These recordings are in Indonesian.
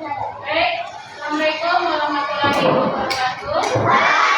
Baik, Assalamualaikum warahmatullahi wabarakatuh.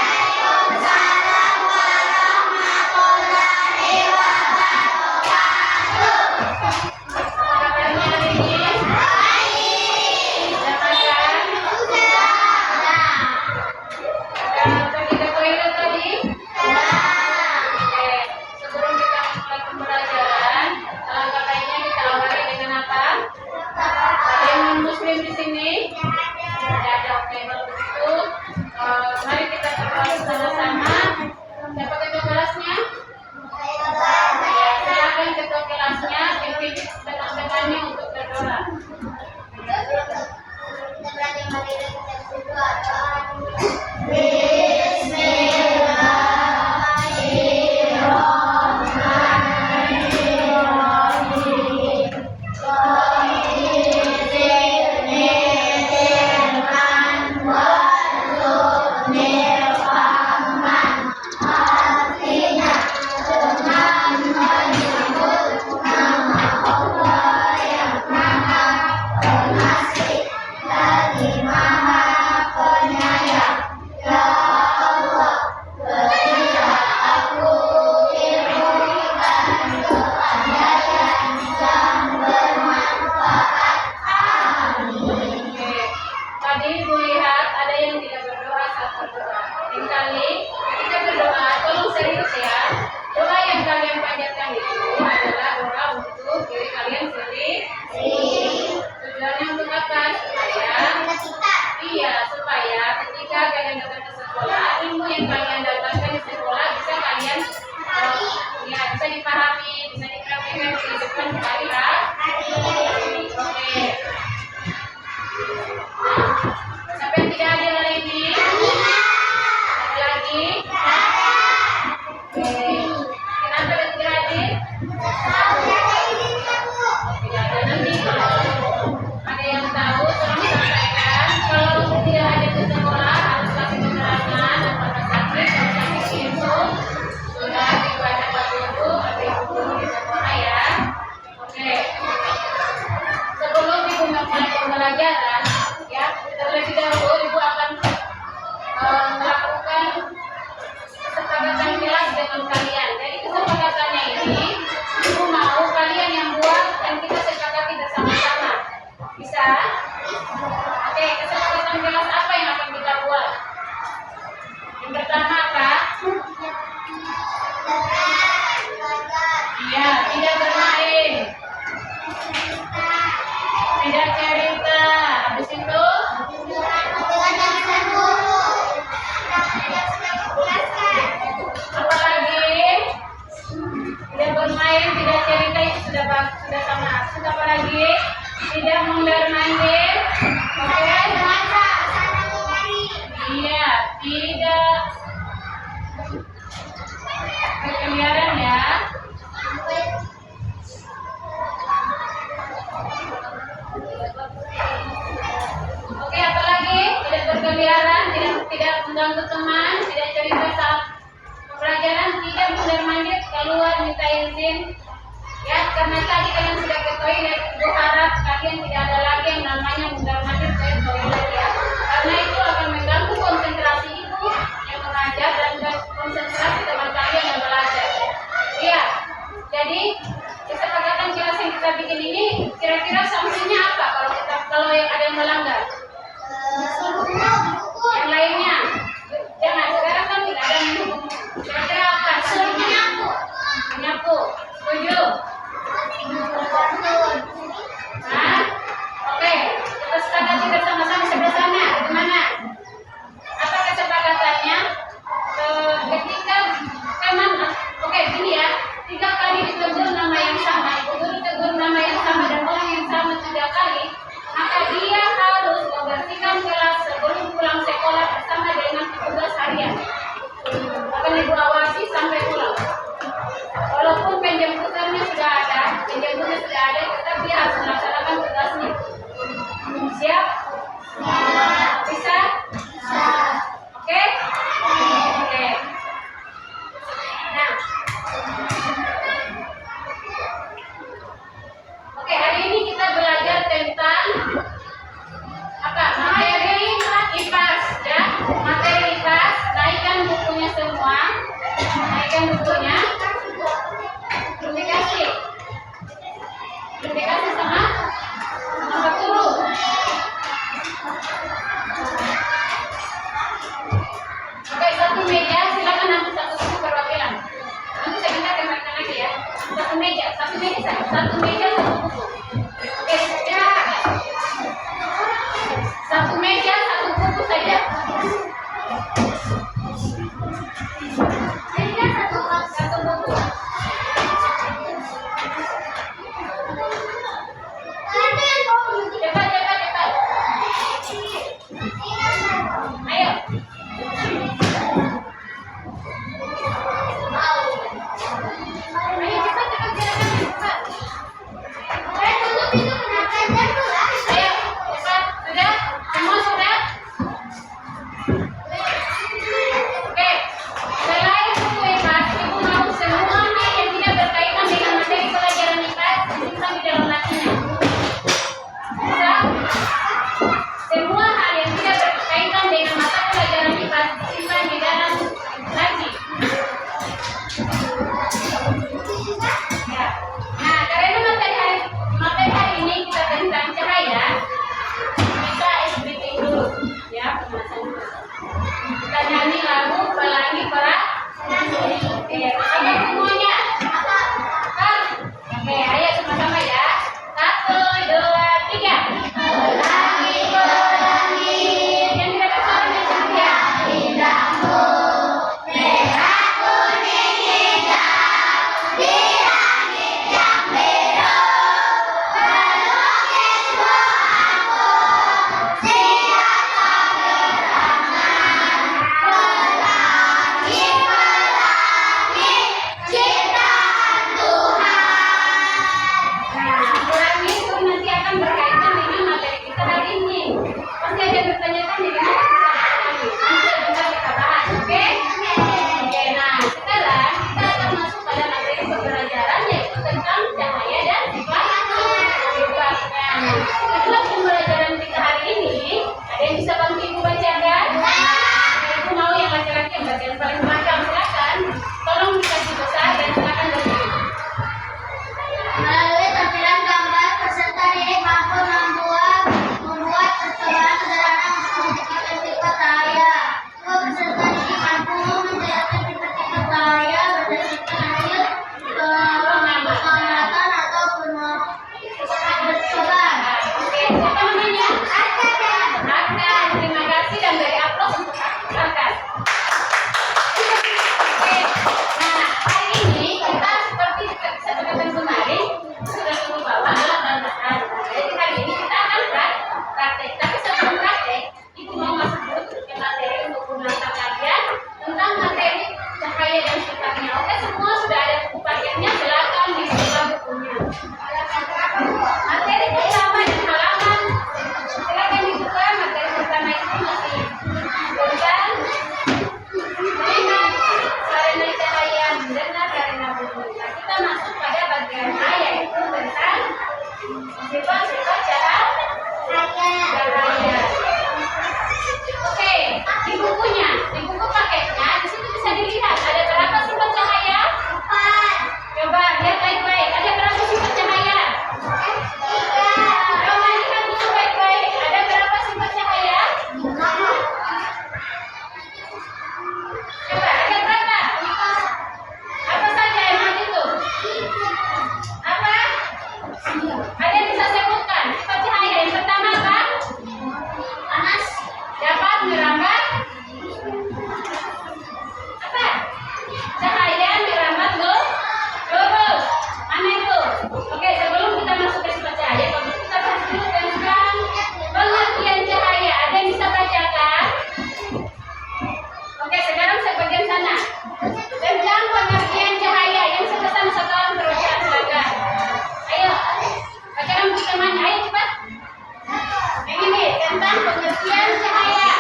tentang pengertian cahaya.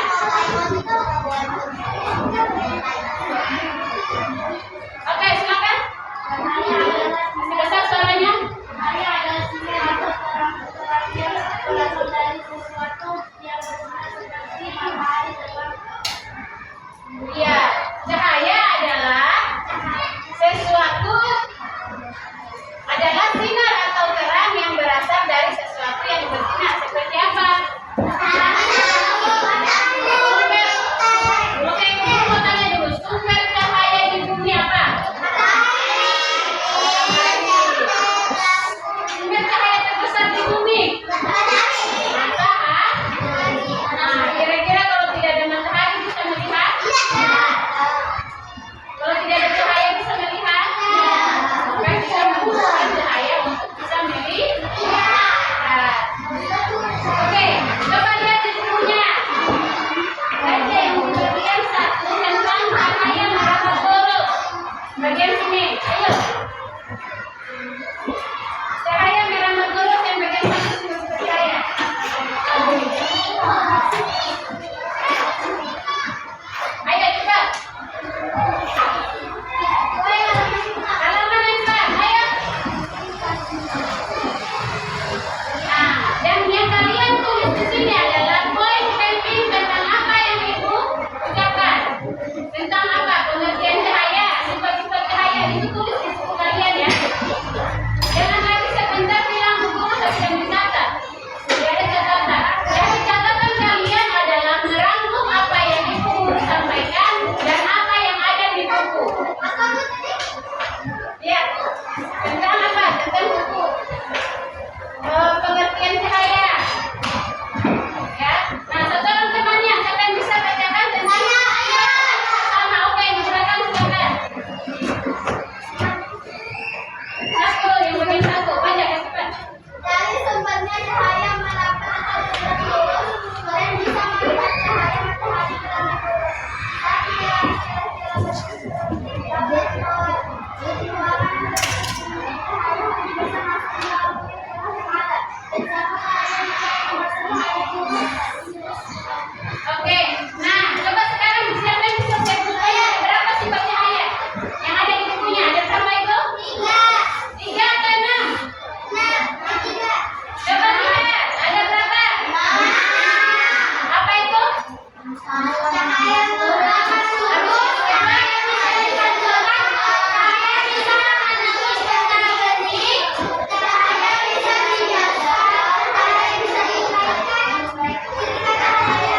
Oke, silakan. Masih besar suaranya? Cahaya adalah sinar atau terang yang berasal dari sesuatu yang bersinar seperti matahari terbang. Iya, cahaya adalah sesuatu adalah sinar atau terang yang berasal dari sesuatu yang bersinar. Seperti apa? Sumber. Oke, kita mau tanya dulu. Sumber cahaya di bumi apa? Sumber cahaya terbesar di bumi? Matahari. Nah, kira-kira kalau tidak ada matahari bisa melihat? Kalau tidak ada cahaya bisa melihat? Maka bisa membutuhkan cahaya untuk bisa melihat. Oke, coba lihat di bukunya. Baca yang di bagian 1 tentang cahaya merambah boros. Bagian sini, ayo. Cahaya merambah boros yang bagian 1 sudah percaya. Ayo cepat. Halaman yang cepat, ayo. Nah, dan yang kalian tulis di sini adalah poin penting tentang apa yang ibu ucapkan. Tentang apa? Pengertian cahaya, sifat-sifat cahaya itu tulis di buku kalian ya. Jangan lagi sebentar bilang buku tapi yang dicatat. Tidak ada catatan. Jadi catatan kalian adalah merangkum apa yang ibu sampaikan dan apa yang ada di buku. Lihat, tentang apa? Tentang buku. Pengertian cahaya. Ya. Nah, saudara temannya, siapa yang bisa bacakan tentang sama? Oke, yang silakan silakan. Satu, yang bagian 1, baca cepat. Dari sumbernya cahaya merambah aliran lurus dan bisa melihat cahaya matahari berambah lurus. Tapi yang kira-kira berjualan cahaya bisa masuk ke dalam mata. Dan sama cahaya Oke. Nah, coba sekarang siapa yang bisa sebutkan berapa sifat cahaya yang ada di bukunya? Ada berapa itu? 3 atau 6? Coba lihat, ada berapa? Apa itu? cahaya merambah lurus cahaya bisa dipanjangkan cahaya bisa menembus benda bening cahaya bisa dibiasa cahaya bisa dikaitkan ketika cahaya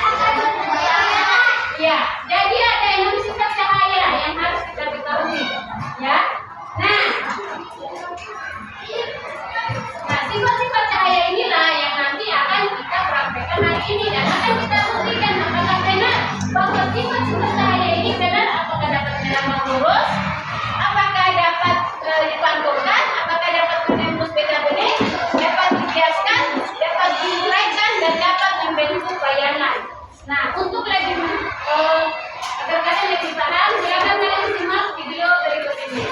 akan bercahaya. Ya, jadi ada 6 sifat cahaya yang harus kita ketahui. Ya. Nah, sifat-sifat cahaya inilah yang nanti akan kita praktekkan hari ini dan akan kita buktikan apakah benar bahwa sifat-sifat cahaya ini benar, apakah dapat merambah lurus, apakah dapat dipantulkan, apakah dapat menembus benda bening, dapat dihiaskan, dapat diuraikan dan dapat membentuk bayangan. Nah, untuk lebih agar kalian lebih paham, silakan kalian simak video berikut ini.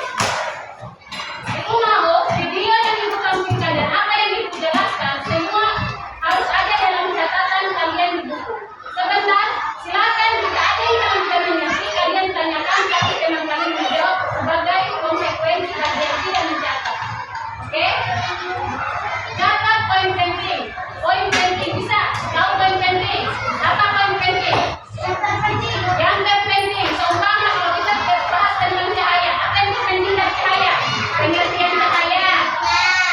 Ibu mau video yang ibu tampilkan dan apa yang ibu jelaskan semua harus ada dalam catatan kalian di buku. Sebentar, silakan jika ada yang tidak mengerti, kalian tanyakan tapi teman kalian menjawab sebagai konsekuensi kalian tidak mencatat. Oke? Catat poin penting. Poin penting bisa. Tahu poin penting? Apa poin penting? Yang terpenting Yang terpenting, seumpama kalau kita bahas tentang cahaya, apa yang terpenting dari cahaya? Pengertian cahaya.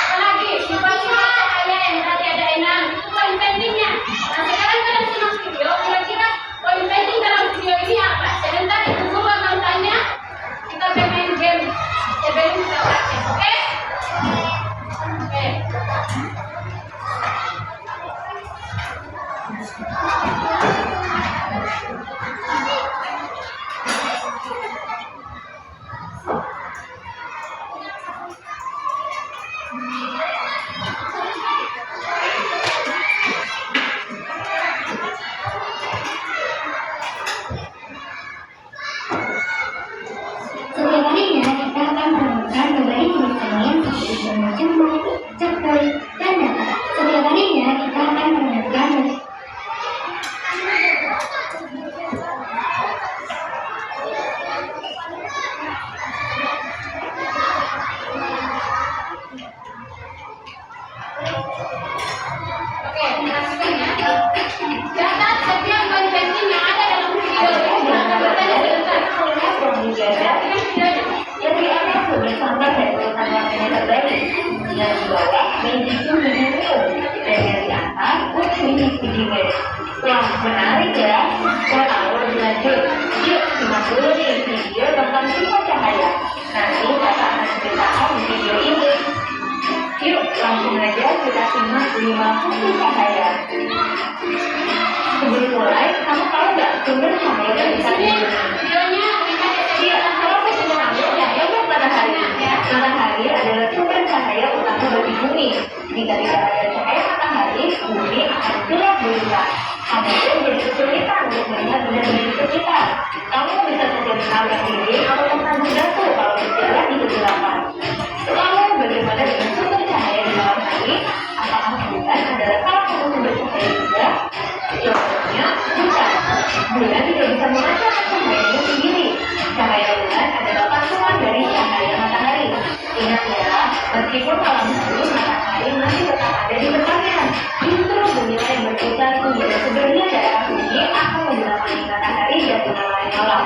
Apalagi sifat-sifat cahaya yang tadi ada 6, itu poin pentingnya. Nah, sekarang kalian simak video, kira-kira poin penting dalam video ini apa? Sebentar ibu guru akan tanya, kita bermain game sebelum kita praktek, oke? Oke. Setiap harinya kita akan menemukan berbagai jenis cahaya seperti bermacam, cepat, dan datar. Setiap harinya kita akan menemukan magic to the new. Dan dari atas, begini video. Wah, menarik ya. Kalau lebih lanjut, yuk simak dulu nih video tentang sifat cahaya. Nanti kakak akan ceritakan di video ini. Yuk, langsung aja kita simak 5 fungsi cahaya. Sebelum mulai, kamu tahu nggak sumber cahaya dari Videonya lihat Iya, kalau kita mengambil cahaya dari matahari. Matahari adalah sumber cahaya utama bagi bumi. Jika tidak ada cahaya matahari, bumi akan gelap gulita. Kamu pun jadi kesulitan untuk melihat benda-benda di sekitar. Kamu bisa saja menabrak dinding atau tertanggung jatuh kalau berjalan di kegelapan. Lalu bagaimana dengan sumber cahaya di malam hari? Apakah bulan adalah salah satu sumber cahaya juga? Jawabannya bukan. Bulan tidak bisa memancarkan cahayanya sendiri. Cahaya bulan adalah pantulan dari cahaya matahari. Ingat ya, meskipun malam hari matahari masih tetap ada di depannya. Justru bumi yang berputar hingga sebenarnya daerah bumi akan menggunakan matahari dan menelan malam.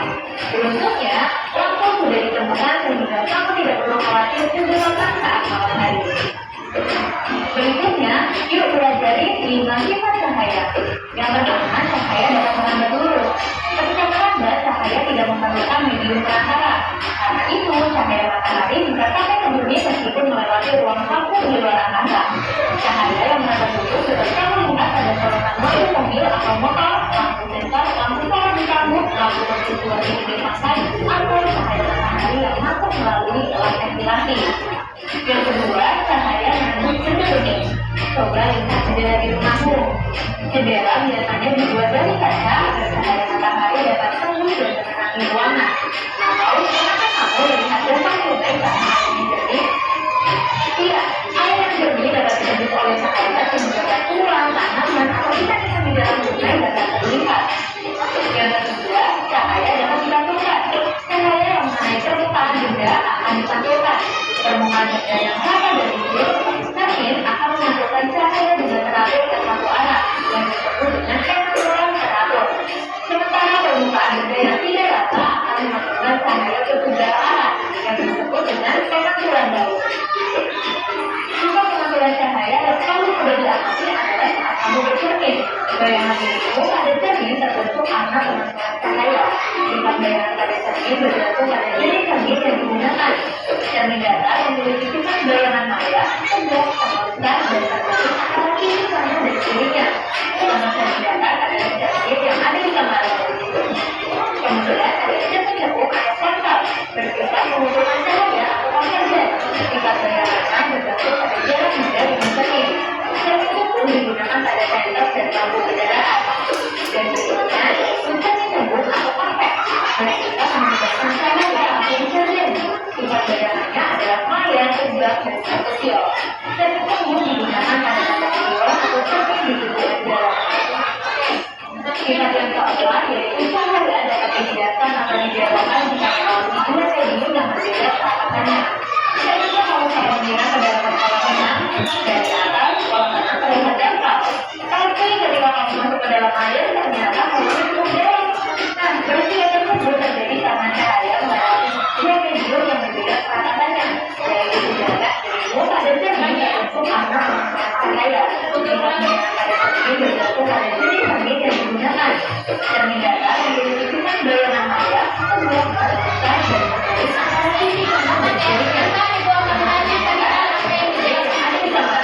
Beruntungnya, lampu sudah ditemukan sehingga kamu tidak perlu khawatir kegelapan saat malam hari. Berikutnya, yuk pelajari 5 sifat cahaya. Yang pertama, cahaya dapat merambat lurus. Ketika merambat, cahaya tidak memerlukan medium perantara. Karena itu, cahaya matahari bisa sampai ke bumi meskipun melewati ruang vakum di luar angkasa. Cahaya yang merambat lurus dapat kamu lihat pada sorotan mobil atau motor, lampu sensor, lampu sorot di rambut, lampu berfluktuasi di pasar, atau cahaya matahari yang masuk melalui alat ventilasi. Yang kedua, cahaya mengandung benih. Coba lihat jendela di rumahmu. Jendela biasanya dibuat dari kaca agar cahaya matahari dapat tembus dan menerangi ruangan. Atau kenapa kamu melihat dasar sungai saat air jernih? Iya, air yang jernih dapat ditembus oleh cahaya sehingga batuan, tanaman, atau ikan-ikan di dalam sungai dapat terlihat. Yang ketiga, cahaya dapat dipantulkan. Cahaya yang menaik permukaan benda akan dipantulkan. Permukaan benda yang sama dan kecil, cermin akan memantulkan cahaya dengan teratur ke satu arah yang disebut dengan penaturan teratur. Sementara permukaan benda yang tidak rata akan memantulkan cahaya ke segala arah yang disebut dengan penaturan daun. Sifat penaturan cahaya yang paling mudah diamati adalah saat kamu bercermin. Bayangan dirimu pada cermin terbentuk karena penaturan cahaya. Sifat bayangan pada cermin bergantung pada jenis cermin yang digunakan. Cermin datar memiliki sifat bayangan maya, tegak, terlentang, dan terbalik antara kiri kanan dan kirinya. Contoh cermin datar adalah cermin yang ada di kamar mandi. Kemudian ada cermin lekuk atau frontal, bersifat mengumpulkan cahaya atau konvergen. Sifat bayangan bergantung pada jarak benda dengan cermin. Cermin lekuk digunakan pada senter dan lampu kendaraan. Dan berikutnya yaitu cermin tembus atau konvek. Bersifat mengumpulkan cahaya atau konvergen. Sifat bayangannya adalah maya, tegak, dan kecil. Cermin tembus digunakan pada tata visual atau cermin di tubuh jalan. Sifat yang keempat yaitu cahaya dapat dibiarkan atau dibiarkan jika melalui dua medium yang berbeda kerapatannya. Jika kamu saya mengira ke dalam kolam renang, dari atas kolam renang terlihat dangkal. Tapi ketika kamu masuk ke dalam air, ternyata kamu cukup dalam. Nah, peristiwa tersebut terjadi karena cahaya melewati dua medium yang berbeda kerapatannya, yaitu udara dirimu pada cermin terbentuk karena pengaruh cahaya. Sifat bayangan pada cermin bergantung pada jenis cermin yang digunakan. Cermin datar memiliki sifat bayangan maya, tegak, terlentang, dan terbalik antara kiri kanan dan kirinya.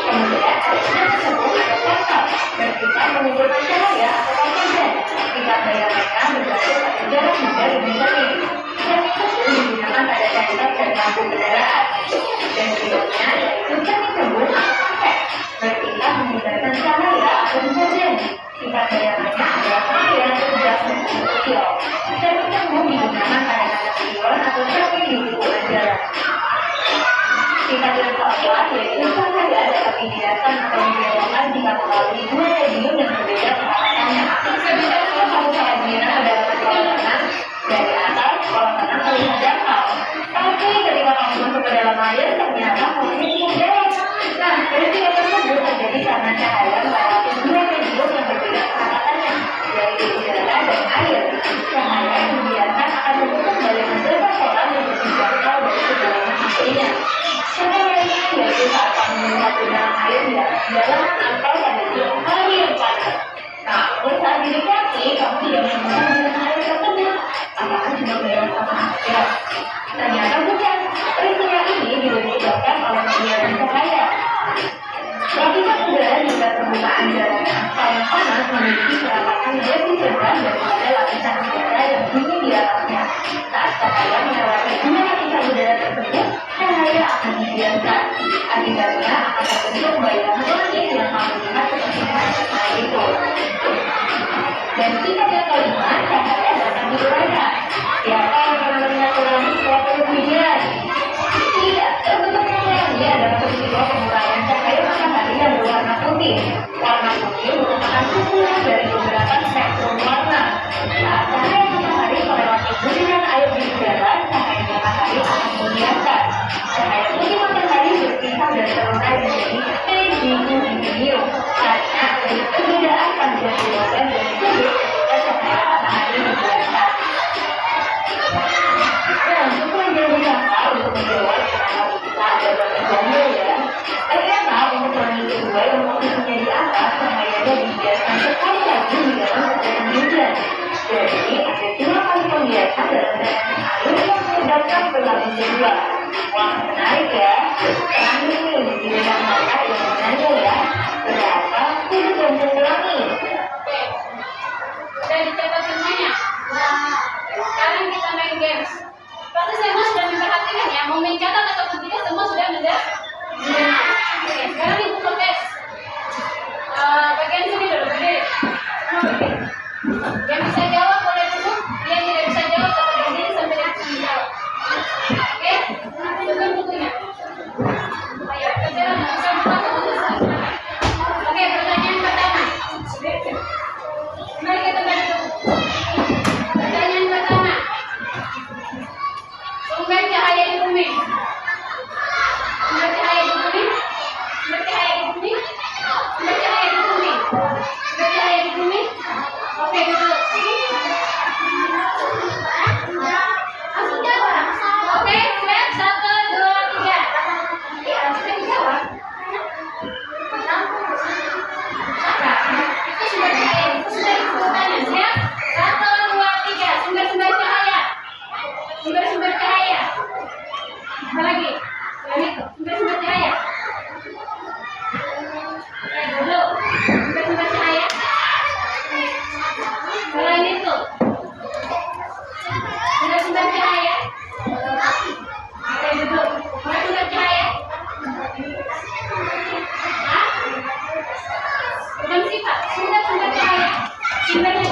Kemudian ada cermin lekuk atau frontal, bersifat mengumpulkan cahaya atau konvergen. Sifat bayangannya bergantung pada jarak benda dengan cermin. Cermin lekuk digunakan pada senter dan lampu kendaraan. Dan berikutnya yaitu cermin tembus atau konvek, bersifat menyebarkan cahaya atau konvergen. Sifat bayangannya adalah maya, tegak, dan kecil. Cermin tembus digunakan pada tata visual atau cermin di lingkungan jalan. Sifat yang keempat yaitu cahaya dapat dibiarkan atau dibiarkan jika melalui dua medium yang berbeda kerapatannya. Jika kamu saya mengira ke dalam kolam renang, dari atas kolam renang terlihat dangkal. Tapi ketika kamu masuk ke dalam air, ternyata kolamnya cukup dalam. Nah, peristiwa tersebut terjadi karena cahaya melewati dua medium yang berbeda kerapatannya, yaitu udara dan air. Cahaya mendekati, kamu tidak menemukan genangan air tersebut. Apakah sudah melewat sama hasil? Ternyata bukan. Peristiwa ini juga disebabkan oleh kegiatan cahaya. Lapisan udara di atas permukaan jalan aspal yang panas memiliki kerapatan lebih rendah daripada lapisan udara yang dingin di atasnya. Saat cahaya melewati dua lapisan udara tersebut, cahaya akan dibiarkan. Akibatnya akan terbentuk bayangan langit yang kamu lihat seperti cahaya itu. Dan sifat yang kelima, cahaya dapat diuraikan. Siapa yang pernah melihat langit setelah hujan? Tidak, terbentuknya langit adalah peristiwa penguraian cahaya matahari yang berwarna putih. Warna putih merupakan kumpulan dari beberapa spektrum warna. Saat cahaya matahari melewati butiran air di udara, cahaya matahari akan membiaskan. Cahaya putih matahari berpisah dan terurai menjadi PGU karena ada perbedaan panjang kilometer dari sudut ketika cahaya matahari membiaskan. Nah, untuk menjadi langkah untuk menjawab kenapa kita ada berkejalan ya. Ternyata untuk langit kedua yang posisinya di atas, cahayanya dibiarkan sekali lagi di dalam keadaan hujan. Jadi ada dua kali pembiasan dalam tetesan air yang menyebabkan berlapis kedua. Wah, menarik ya. Sekarang ini di dalam mata yang menanya ya. Berapa sudut yang mengulangi? Oke. Udah dicatat semuanya? Nah, sekarang kita main games. Pasti semua sudah memperhatikan ya, mau mencatat ataupun tidak semua sudah mendengar. Oke, sekarang ibu protes. Bagian sini dulu, berdiri. Yang bisa jawab boleh duduk, yang tidak bisa jawab tetap berdiri sampai dia bisa menjawab. Oke, tutup bukunya. Ayo, kejalan, bisa buka buku sekarang. Oke, pertanyaan pertama. Mari kita balik. Pertanyaan pertama. Sumber cahaya di bumi. Sumber cahaya di bumi. Sumber cahaya di bumi. Sumber cahaya di bumi. Sumber cahaya di bumi. Oke, duduk. Langsung jawab. Oke, siap. 1, 2, 3. Ya, sudah dijawab. Itu sumber cahaya. Itu sudah disebutkannya. Siap. 1, 2, 3. Sumber-sumber cahaya. Sumber-sumber cahaya. Apa lagi? Yang itu. Sumber-sumber cahaya. Dulu. Sumber-sumber cahaya. Selain itu. Sumber-sumber cahaya. Oke, dulu. Sumber-sumber cahaya. Hah? Bukan sifat. Sumber-sumber cahaya. Sumbernya